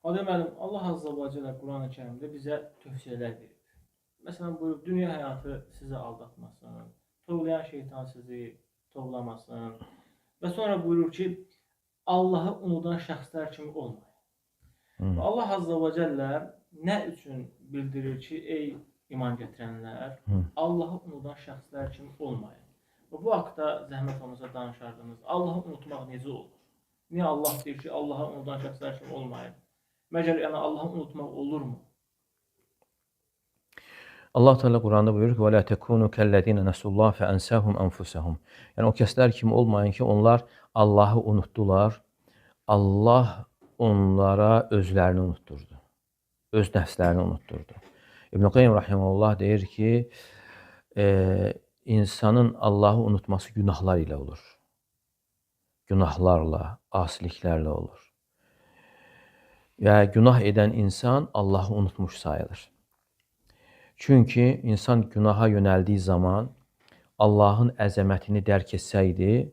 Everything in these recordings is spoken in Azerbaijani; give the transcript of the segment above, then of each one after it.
O deməli, Allah Azza və Cəllə Quran-ı Kərimdə bizə tövsiyələr verir. Məsələn, buyurub, dünya həyatı sizi aldatmasın, tovlayan şeytan sizi tovlamasın. Və sonra buyurur ki, Allahı unudan şəxslər kimi olmayın. Və Allah Azza və Cəllə nə üçün bildirir ki, ey iman gətirənlər, Allahı unudan şəxslər kimi olmayın. Və bu haqda zəhmət olmasa danışardınız. Allahı unutmaq necə olur? Niyə Allah deyir ki, Allahı unudan şəxslər kimi olmayın? Məgər yəni Allahı unutmaq olurmu? Allah Teala Quranda buyurur ki: "Və la tekunu kellezina nasullah fe ensahum enfusahum." Yəni o kəslər kimi olmayın ki, onlar Allahı unutdular. Allah onlara özlərini unutturdu. Öz nəfslərini unutturdu. İbn Qayyim rahimehullah deyir ki, insanın Allahı unutması günahlar ilə olur. Günahlarla, asiliklərlə olur. Və günah edən insan Allahı unutmuş sayılır. Çünki insan günaha yönəldiyi zaman Allahın əzəmətini dərk etsəydi,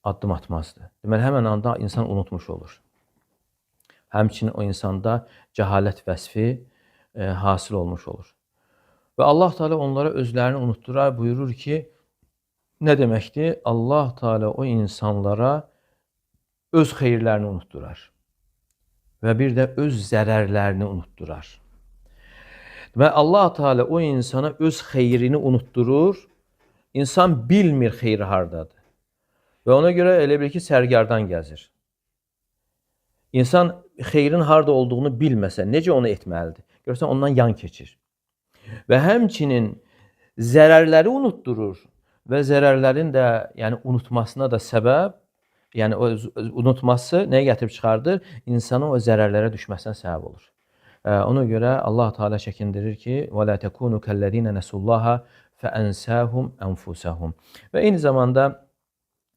addım atmazdı. Deməli, həmən anda insan unutmuş olur. Həmçinin o insanda cəhalət vəsfi hasil olmuş olur. Və Allah Teala onlara özlərini unutdurar, buyurur ki, nə deməkdir? Allah Teala o insanlara öz xeyirlərini unutdurar və bir də öz zərərlərini unutdurar. Və Allah Teala o insana öz xeyrini unutturur, insan bilmir xeyri hardadır. Və ona görə elə bil ki, sərgardan gəzir. İnsan xeyrin harda olduğunu bilməsə, necə onu etməlidir? Görsən, ondan yan keçir. Və həmçinin zərərləri unutturur və zərərlərin də unutmasına da səbəb, yəni o unutması nəyə gətirib çıxardır? İnsanın o zərərlərə düşməsinə səbəb olur. Ona görə Allah Teala çəkindirir ki, وَلَا تَكُونُوا كَالَّذِينَ نَسُوا اللّٰهَ فَأَنْسَاهُمْ أَنْفُسَهُمْ. Və eyni zamanda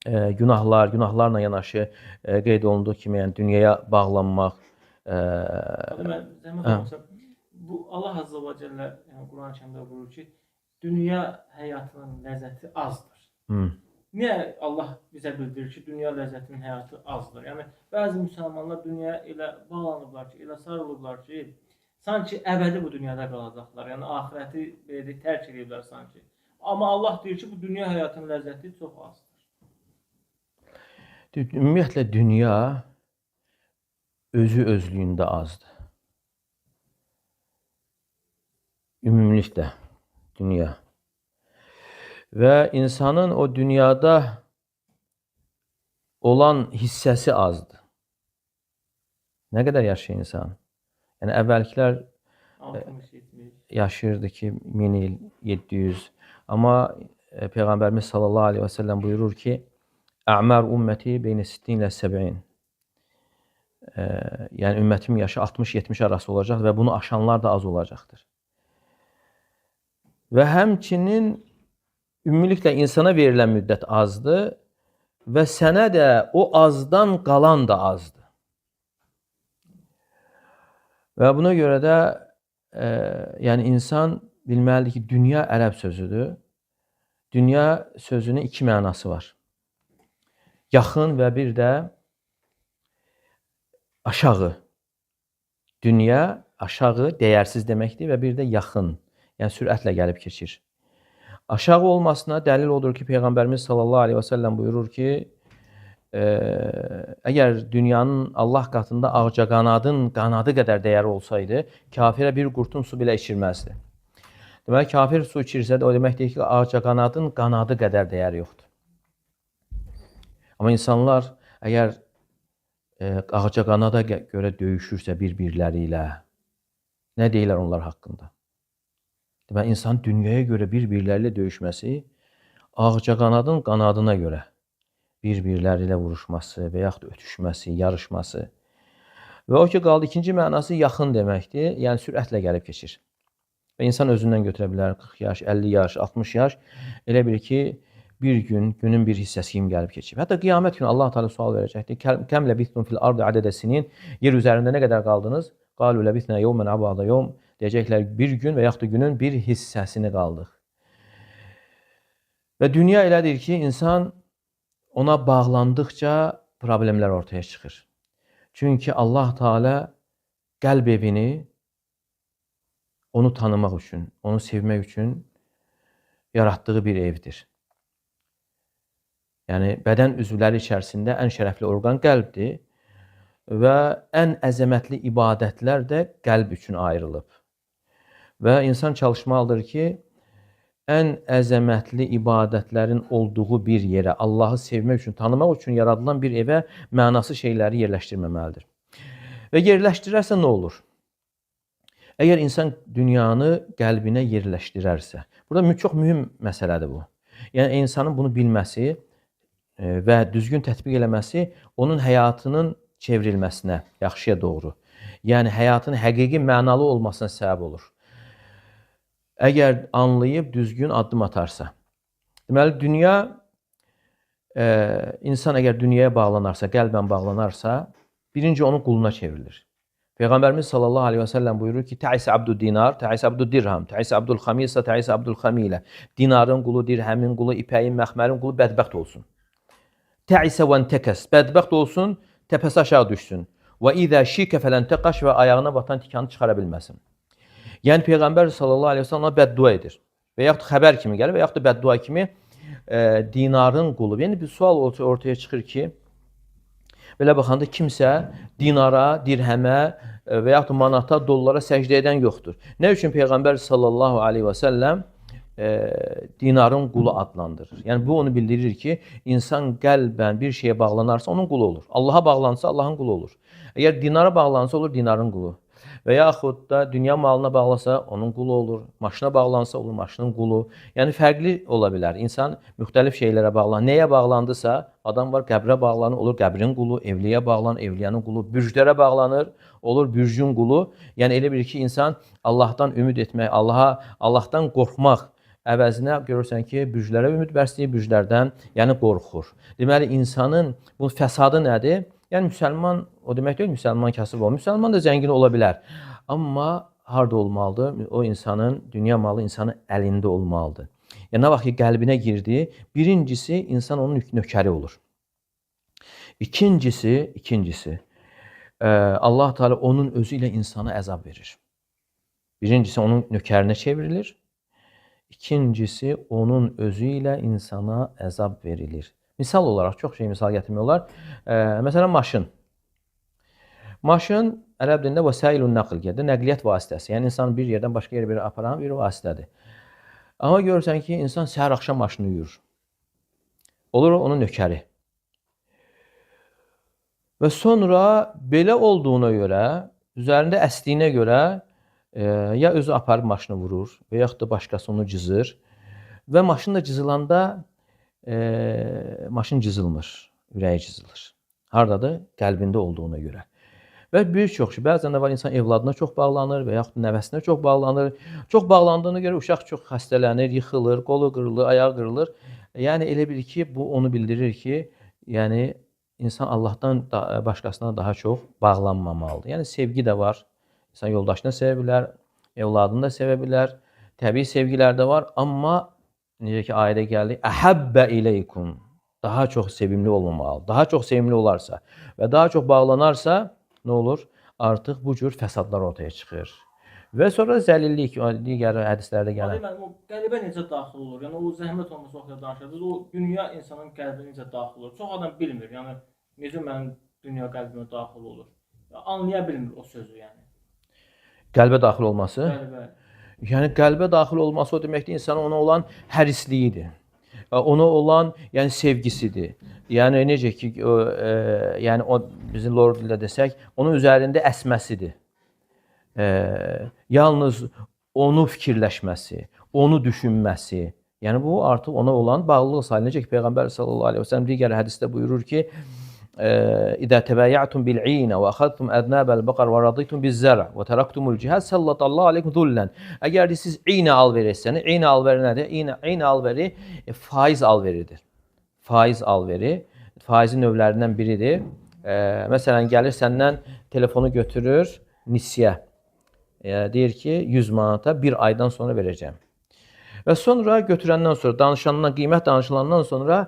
günahlarla yanaşı qeyd olunduğu kimi, yəni dünyaya bağlanmaq. Zəhmət olmasa, bu Allah Azza və Cəllə Quran-ı Kərimdə buyurur ki, dünya həyatının ləzzəti azdır. Niyə Allah bizə bildirir ki, dünya ləzzətinin həyatı azdır? Yəni, bəzi müsəlmanlar dünyaya elə bağlanıblar ki, elə sarılıblar ki, sanki əbədi bu dünyada qalacaqlar. Yəni, ahirəti tərk ediblər sanki. Amma Allah deyir ki, bu dünya həyatının ləzzəti çox azdır. Ümumiyyətlə, dünya özü özlüyündə azdır. Ümumilikdə dünya. Və insanın o dünyada olan hissəsi azdır. Nə qədər yaşayır insan? Yəni, əvvəlkilər yaşayırdı ki, 1000 il, 700. Amma Peyğəmbərimiz sallallahu aleyhi və səlləm buyurur ki, Ə'mər ümməti beynə 60 ilə 70. Yəni, ümmətim yaşı 60-70 arası olacaq və bunu aşanlar da az olacaqdır. Və həmçinin ümumiliklə insana verilən müddət azdır və sənə də o azdan qalan da azdır. Və buna görə də yəni insan bilməlidir ki, dünya ərəb sözüdür. Dünya sözünün iki mənası var. Yaxın və bir də aşağı. Dünya aşağı, dəyərsiz deməkdir və bir də yaxın, yəni sürətlə gəlib keçir. Aşağı olmasına dəlil odur ki, Peyğəmbərimiz sallallahu aleyhi və səlləm buyurur ki, əgər dünyanın Allah qatında ağcaqanadın qanadı qədər dəyəri olsaydı, kafirə bir qurtum su belə içirməzdi. Deməli, kafir su içirsə də o deməkdir ki, ağcaqanadın qanadı qədər dəyəri yoxdur. Amma insanlar əgər ağcaqanada görə döyüşürsə bir-birləri ilə, nə deyirlər onlar haqqında? Deməli, insan dünyaya görə bir-birləri ilə döyüşməsi, ağcaqanadın qanadına görə bir-birləri ilə vuruşması və yaxud ötüşməsi, yarışması. Və o ki, qaldı ikinci mənası yaxın deməkdir, yəni sürətlə gəlib keçir. Və insan özündən götürə bilər 40 yaş, 50 yaş, 60 yaş, elə bil ki, bir gün, günün bir hissəsi kimi gəlib keçib. Hətta qiyamət günü Allah Teala sual verəcəkdir. Kəm ləbithtum fil ardı adədə sinin, yer üzərində nə qədər qaldınız? Qalu ləbithnə yevmən abada yevm. Deyəcəklər, bir gün və yaxud da günün bir hissəsini qaldıq. Və dünya elədir ki, insan ona bağlandıqca problemlər ortaya çıxır. Çünki Allah Teala qəlb evini onu tanımaq üçün, onu sevmək üçün yaratdığı bir evdir. Yəni bədən üzvləri içərisində ən şərəfli orqan qəlbdir və ən əzəmətli ibadətlər də qəlb üçün ayrılıb. Və insan çalışmalıdır ki, ən əzəmətli ibadətlərin olduğu bir yerə, Allahı sevmək üçün, tanımaq üçün yaradılan bir evə mənasız şeyləri yerləşdirməməlidir. Və yerləşdirərsə nə olur? Əgər insan dünyanı qəlbinə yerləşdirərsə, burada çox mühüm məsələdir bu. Yəni insanın bunu bilməsi və düzgün tətbiq eləməsi onun həyatının çevrilməsinə, yaxşıya doğru. Yəni həyatın həqiqi mənalı olmasına səbəb olur. Əgər anlayıb düzgün addım atarsa. Deməli, dünya, insan əgər dünyaya bağlanarsa, qəlbən bağlanarsa, birinci onun quluna çevrilir. Peyğəmbərimiz sallallahu aleyhi və səlləm buyurur ki, Təis abdü dinar, təis abdü dirham, təis abdül xamisa, təis abdül xamilə. Dinarın qulu, dirhəmin qulu, ipəyin, məxmərin qulu bədbəxt olsun. Təisə və ntəkəs, bədbəxt olsun, təpəsi aşağı düşsün. Və izə şikə fələn təqaş və ayağına batan tikanı çıxara bilməsin. Yəni Peyğəmbər sallallahu aleyhi və səlləm ona bəddua edir. Və yaxud xəbər kimi gəlir və yaxud da bəddua kimi dinarın qulu. Yəni bir sual ortaya çıxır ki, belə baxanda kimsə dinara, dirhəmə və yaxud manata, dollara səcdə edən yoxdur. Nə üçün Peyğəmbər sallallahu aleyhi və səlləm dinarın qulu adlandırır? Yəni bu onu bildirir ki, insan qəlbən bir şeyə bağlanarsa onun qulu olur. Allaha bağlansa Allahın qulu olur. Əgər dinara bağlansa olur dinarın qulu. Və yaxud da dünya malına bağlasa onun qulu olur. Maşına bağlansa olur maşının qulu. Yəni fərqli ola bilər. İnsan müxtəlif şeylərə bağlanır. Nəyə bağlandısa, adam var qəbrə bağlanır, olur qəbrin qulu, evliyə bağlanır, evliyanın qulu, bürclərə bağlanır, olur bürcün qulu. Yəni elə bir ki, insan Allahdan ümid etmək, Allahdan qorxmaq əvəzinə görürsən ki, bürclərə ümid bəsləyir, bürclərdən yəni qorxur. Deməli, insanın bu fəsadı nədir? Yəni, müsəlman, o demək deyil, müsəlman kasıb olur. Müsəlman da zəngin ola bilər. Amma harada olmalıdır? O insanın, dünya malı insanın əlində olmalıdır. Yəni, nə vaxt ki, qəlbinə girdi, birincisi, insan onun nökəri olur. İkincisi, Allah Teala onun özü ilə insana əzab verir. Birincisi, onun nökərinə çevrilir. İkincisi, onun özü ilə insana əzab verilir. Misal olaraq, çox şey misal gətirmək olar. Məsələn, maşın. Maşın, ərəb dilində vəsailun nəql gedir, nəqliyyat vasitəsi. Yəni, insan bir yerdən başqa yerə bir aparan bir vasitədir. Amma görürsən ki, insan səhər axşam maşını yuyur. Olur onun nökəri. Və sonra belə olduğuna görə, üzərində əsdiyinə görə ya özü aparıb maşını vurur və yaxud da başqası onu cızır. Və maşın da cızılanda maşın cızılmır, ürəyi cızılır. Haradadır? Qəlbində olduğuna görə. Və bir çox şey, bəzən də var insan evladına çox bağlanır və yaxud nəvəsinə çox bağlanır. Çox bağlandığına görə uşaq çox xəstələnir, yıxılır, qolu qırılır, ayağı qırılır. Yəni elə bil ki, bu onu bildirir ki, yəni insan Allahdan başqasına daha çox bağlanmamalıdır. Yəni sevgi də var. İnsan yoldaşını sevə bilər, evladını da sevə bilər. Təbii sevgilər də var, amma necə ki ayədə gəldi, əhəbbə ileykum. Daha çox sevimli olmamalı. Daha çox sevimli olarsa və daha çox bağlanarsa nə olur? Artıq bu cür fəsadlar ortaya çıxır. Və sonra zəlillik, digər hədislərdə gələn. Deməli, o qəlbə necə daxil olur? Yəni o zəhmət olmasa o qədər danışacağız. O dünya insanın qəlbinə necə daxil olur? Çox adam bilmir. Yəni necə mənim dünya qəlbimə daxil olur? Anlaya bilmir o sözü yəni. Qəlbə daxil olması? Qəlbə. Yəni qəlbə daxil olması o deməkdir insana ona olan hərisliyidir. Ona olan yəni sevgisidir. Yəni necə ki yəni o bizim lord dildə desək, onun üzərində əsməsidir. Yalnız onu fikirləşməsi, onu düşünməsi. Yəni bu artıq ona olan bağlılıq sayılır. Necə ki Peyğəmbər sallallahu əleyhi və səlləm digər hədisdə buyurur ki: İzə təbəyətum bil-'inə və axadtum ədnəbəl-bəqər və raditum biz-zərə və tərəktumul-cihad sallallahu aleykum zullən. Əgər siz iynə alver etsəniz, iynə alveri nədir? İynə alveri faiz alveridir. Faiz alveri faizin növlərindən biridir. Məsələn, gəlir səndən telefonu götürür, nisyə. Deyir ki, 100 manata bir aydan sonra verəcəm. Və sonra götürəndən sonra, danışandan, qiymət danışılandan sonra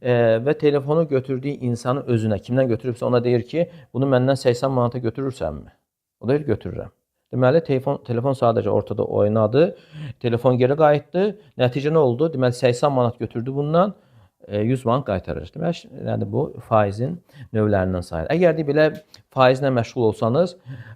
və telefonu götürdüyü insanın özünə, kimdən götürübsə ona deyir ki, bunu məndən 80 manata götürürsənmi? O deyir, götürürəm. Deməli, telefon sadəcə ortada oynadı, telefon geri qayıtdı. Nəticə nə oldu? Deməli, 80 manat götürdü bundan, 100 manat qaytarır. Demək, yəni bu faizin növlərindən sayılır. Əgər də belə faizlə məşğul olsanız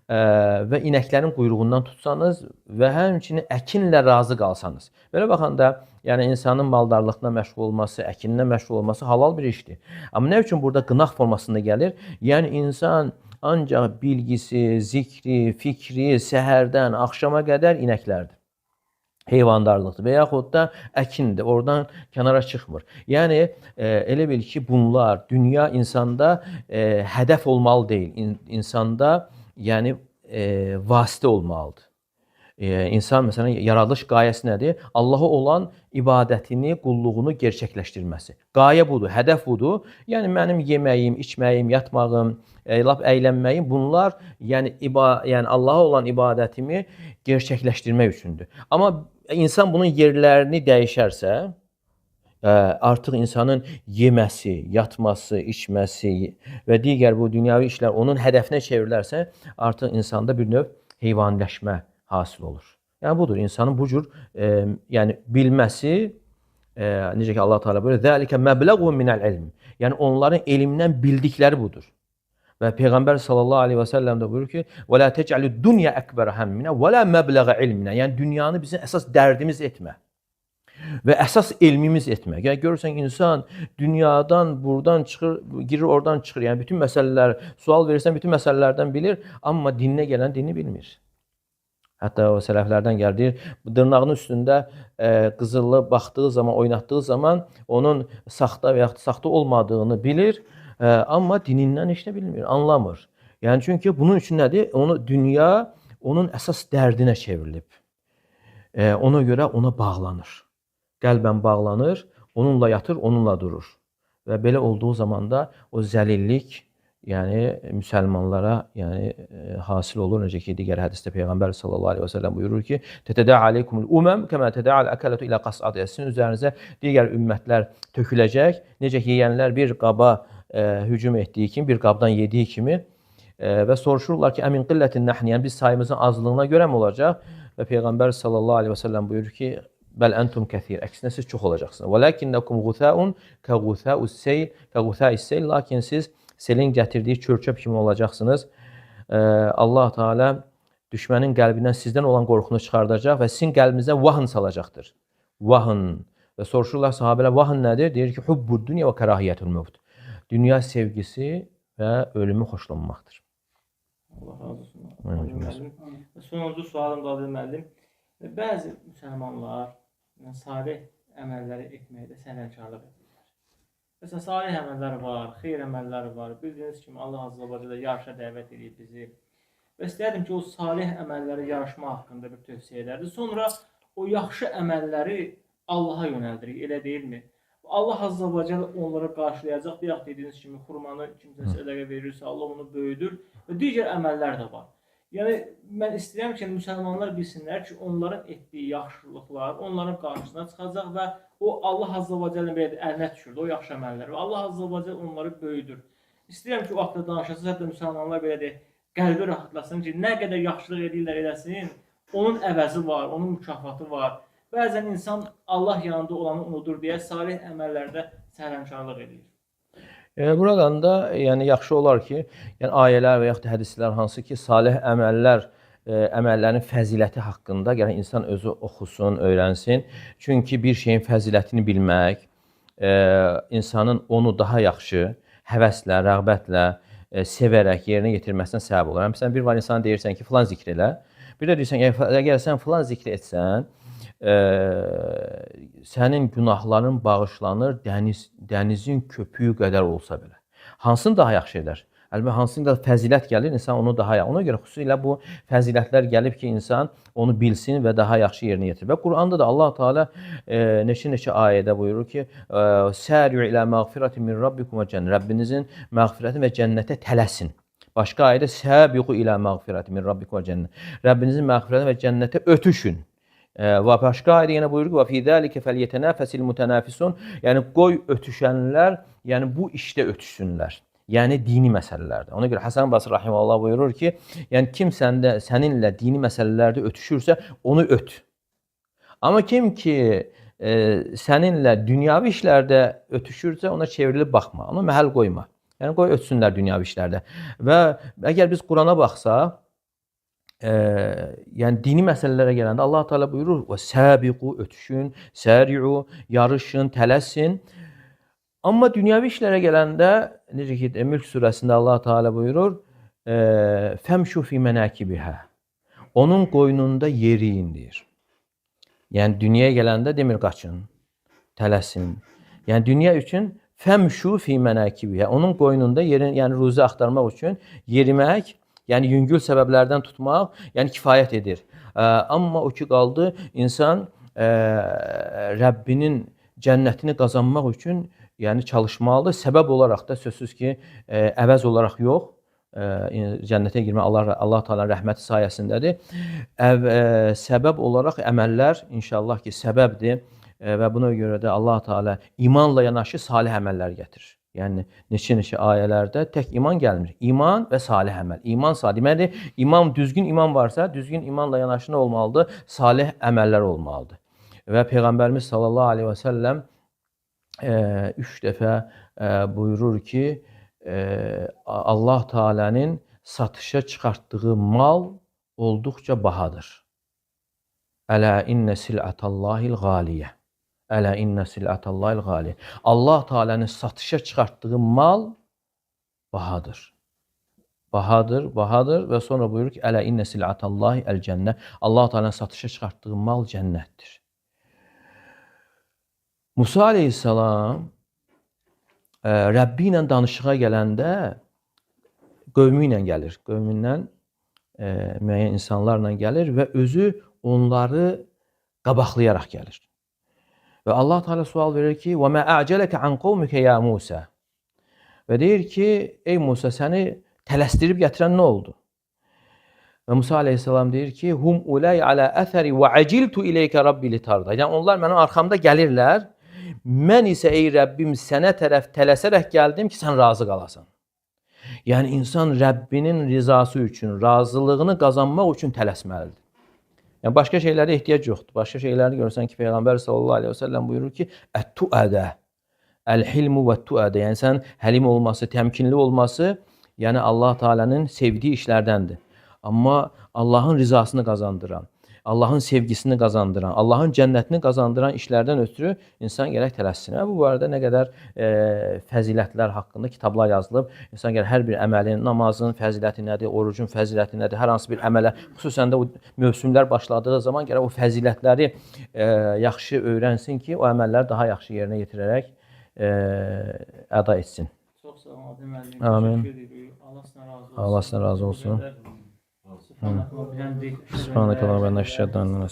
və inəklərin quyruğundan tutsanız və həmçinin əkinlə razı qalsanız. Belə baxanda, yəni insanın maldarlıqla məşğul olması, əkinlə məşğul olması halal bir işdir. Amma nə üçün burada qınaq formasında gəlir? Yəni insan ancaq bilgisi, zikri, fikri səhərdən axşama qədər inəklərdir. Heyvandarlıqdır və yaxud da əkindir. Oradan kənara çıxmır. Yəni elə bil ki, bunlar dünya insanda hədəf olmalı deyil. İnsanda yəni vasitə olmalıdır. İnsan məsələn yaradılış qayəsi nədir? Allaha olan ibadətini, qulluğunu gerçəkləşdirməsi. Qayə budur, hədəf budur. Yəni mənim yeməyim, içməyim, yatmağım, lap əylənməyim bunlar yəni Allaha olan ibadətimi gerçəkləşdirmək üçündür. Amma insan bunun yerlərini dəyişərsə, artıq insanın yeməsi, yatması, içməsi və digər bu dünyavi işlər onun hədəfinə çevrilərsə, artıq insanda bir növ heyvaniləşmə hasil olur. Yəni budur, insanın bu cür yəni bilməsi, necə ki Allah Teala buyurur, "Zəlikə məbləğun minəl ilm." Yəni onların elmdən bildikləri budur. Və Peyğəmbər sallallahu aleyhi və səlləm də buyurur ki, "Və la tec'alud dunya ekber hamminə və la məbləğə ilminə." Yəni dünyanı bizim əsas dərdimiz etmə və əsas elmimiz etmə. Yəni görürsən insan dünyadan buradan çıxır, girir oradan çıxır. Yəni bütün məsələlər, sual verirsən bütün məsələlərdən bilir, amma dininə gələn dini bilmir. Hətta o sələflərdən gəldir, dırnağının üstündə qızılı baxdığı zaman, oynatdığı zaman onun saxta və yaxud saxta olmadığını bilir, amma dinindən heç nə bilmir, anlamır. Yəni çünki bunun üçün nədir? Dünya onun əsas dərdinə çevrilib. Ona görə ona bağlanır. Qəlbən bağlanır, onunla yatır, onunla durur. Və belə olduğu zaman da o zəlillik yəni müsəlmanlara yəni hasil olur. Necə ki digər hədisdə Peyğəmbər sallallahu əleyhi və səlləm buyurur ki: "Tətədə aleykumul umam kəma tədə'al akalatu ilə qas'ad." Sizin üzərinizə digər ümmətlər töküləcək. Necə ki yeyənlər bir qaba hücum etdiyi kimi, bir qabdan yediyi kimi və soruşurlar ki: "Əmin qillətin nahn?" Yəni biz sayımızın azlığına görə mi olacaq? Və Peyğəmbər sallallahu əleyhi və səlləm buyurur ki: "Bəl entum kəsir." Əksinə siz çox olacaqsınız. "Velakinnakum gutha'un ka-gutha'is seyl." Lakin siz selin gətirdiyi çörçöp kimi olacaqsınız. Allah Teala düşmənin qəlbindən sizdən olan qorxunu çıxardacaq və sizin qəlbinizə vahn salacaqdır. Vahn. Və soruşurlar sahabələr, vahn nədir? Deyir ki, hubbud dünya və karahiyyətul mevt. Dünya sevgisi və ölümü xoşlanmaqdır. Allah razı olsun. Sonuncu sualım qaldı müəllim. Bəzi müsəlmanlar salih əməlləri etməkdə səhlənkarlıq edirlər. Məsələn, salih əməllər var, xeyir əməllər var. Bildiyiniz kimi Allah Azza və Cəllə yarışa dəvət edir bizi. Və istəyərdim ki, o salih əməlləri yarışma haqqında bir tövsiyə edərdi. Sonra o yaxşı əməlləri Allaha yönəldirik, elə deyilmi? Allah Azza və Cəllə onları qarşılayacaq. Bir yaxud dediyiniz kimi xurmanı kimsə sədəqə verirsə, Allah onu böyüdür və digər əməllər də var. Yəni mən istəyirəm ki, müsəlmanlar bilsinlər ki, onların etdiyi yaxşılıqlar onların qarşısına çıxacaq və o Allah Azza və Cəllə belə əlinə düşürdü o yaxşı əməlləri və Allah Azza və Cəllə onları böyüdür. İstəyirəm ki, o haqda danışasınız, hətta müsəlmanlar belə deyək, qəlbi rahatlasın ki, nə qədər yaxşılıq edirlər eləsin, onun əvəzi var, onun mükafatı var. Bəzən insan Allah yanında olanı unudur deyə salih əməllərdə səhlənkarlıq edir. Buradan da yəni yaxşı olar ki, yəni ayələr və yaxud da hədislər hansı ki, salih əməllərin fəziləti haqqında yəni insan özü oxusun, öyrənsin. Çünki bir şeyin fəzilətini bilmək insanın onu daha yaxşı həvəslə, rəğbətlə, sevərək yerinə yetirməsinə səbəb olur. Məsələn, bir var insana deyirsən ki, filan zikr elə. Bir də deyirsən, əgər sən filan zikr etsən, sənin günahların bağışlanır dənizin köpüyü qədər olsa belə. Hansını daha yaxşı edər? Əlbəttə, hansında fəzilət gəlir, insan onu daha yaxşı. Ona görə xüsusilə bu fəzilətlər gəlib ki, insan onu bilsin və daha yaxşı yerinə yetirir. Və Quranda da Allah Teala neçə ayədə buyurur ki, "Səri'u ilə məğfirətin min rabbikum və cənnət." Rəbbinizin məğfirəti və cənnətə tələsin. Başqa ayədə "Səbiqu ilə məğfirətin min rabbikum və cənnət." Rəbbinizin məğfirəti və cənnətə ötüşün. Və başqa ayədə yenə buyurur ki: "Və fi zalika felyetanafasil mutanafisun." Yəni qoy ötüşənlər, yəni bu işdə ötüşsünlər. Yəni dini məsələlərdə. Ona görə Həsən Basri rahimehullah buyurur ki, yəni kim səninlə dini məsələlərdə ötüşürsə, onu öt. Amma kim ki səninlə dünyavi işlərdə ötüşürsə, ona çevrilib baxma, ona məhəl qoyma. Yəni qoy ötsünlər dünyavi işlərdə. Və əgər biz Qurana baxsaq, yəni dini məsələlərə gələndə Allah Teala buyurur: "Və sabiqu ötüşün, sari'u yarışın, tələsin." Amma dünyavi işlərə gələndə necə ki Mülk surəsində Allah Teala buyurur: "Femşu fi menakibiha." Onun qoynunda yeriyin deyir. Yəni dünyaya gələndə demir qaçın, tələsin. Yəni dünya üçün femşu fi menakibiha. Onun qoynunda yerin, yəni ruzi axtarmaq üçün yerimək, yəni yüngül səbəblərdən tutmaq, yəni kifayət edir. Amma o ki qaldı, insan Rəbbinin cənnətini qazanmaq üçün yəni çalışmalıdır. Səbəb olaraq da sözsüz ki, əvəz olaraq yox. Cənnətə girmək Allah Taala'nın rəhməti sayəsindədir. Səbəb olaraq əməllər inşallah ki səbəbdir və buna görə də Allah Taala imanla yanaşı salih əməllər gətirir. Yəni neçə ayələrdə tək iman gəlmir. İman və salih əməl. İman salih. Deməli, düzgün iman varsa, düzgün imanla yanaşı nə olmalıdır? Salih əməllər olmalıdır. Və Peyğəmbərimiz sallallahu aleyhi və səlləm 3 dəfə buyurur ki, Allah Teala'nın satışa çıxartdığı mal olduqca bahadır. Ələ innə sil'atallahil galiyə. Ələ innə sil'atallahil galiyə. Allah Teala'nın satışa çıxartdığı mal bahadır. Bahadır və sonra buyurur ki, ələ innə sil'atallahi əl-cənnə. Allah Teala'nın satışa çıxartdığı mal cənnətdir. Musa aleyhissalam Rəbbi ilə danışığa gələndə qövmü ilə gəlir. Qövmündən müəyyən insanlarla gəlir və özü onları qabaqlayaraq gəlir. Və Allah Teala sual verir ki: "Və mə a'celeke an qawmike ya Musa?" Və deyir ki, ey Musa, səni tələsdirib gətirən nə oldu? Və Musa aleyhissalam deyir ki, "Hum ulay ala athari və aciltu ileyke rabbi litarda." Yəni onlar mənim arxamda gəlirlər. Mən isə ey Rəbbim sənə tərəf tələsərək gəldim ki, sən razı qalasan. Yəni insan Rəbbinin rizası üçün, razılığını qazanmaq üçün tələsməlidir. Yəni başqa şeylərə ehtiyac yoxdur. Başqa şeyləri görsən ki, Peyğəmbər sallallahu aleyhi və səlləm buyurur ki, "Ət-tuədə, əl-hilmu və-tuədə." Yəni sən həlim olması, təmkinli olması, yəni Allah Teala'nın sevdiyi işlərdəndir. Amma Allahın rizasını qazandıran, Allahın sevgisini qazandıran, Allahın cənnətini qazandıran işlərdən ötürü insan gərək tələssin. Bu barədə nə qədər fəzilətlər haqqında kitablar yazılıb. İnsan gərək hər bir əməlin, namazın fəziləti nədir, orucun fəziləti nədir, hər hansı bir əmələ, xüsusən də o mövsümlər başladığı zaman gərək o fəzilətləri yaxşı öyrənsin ki, o əməlləri daha yaxşı yerinə yetirərək əda etsin. Çox sağ olun Adem müəllim. Amin. Təşəkkür edirik. Allah sizdən razı olsun. Allah sizdən razı olsun. Subhanallah, biləndik. Subhanakallahumma və nəşhədən ən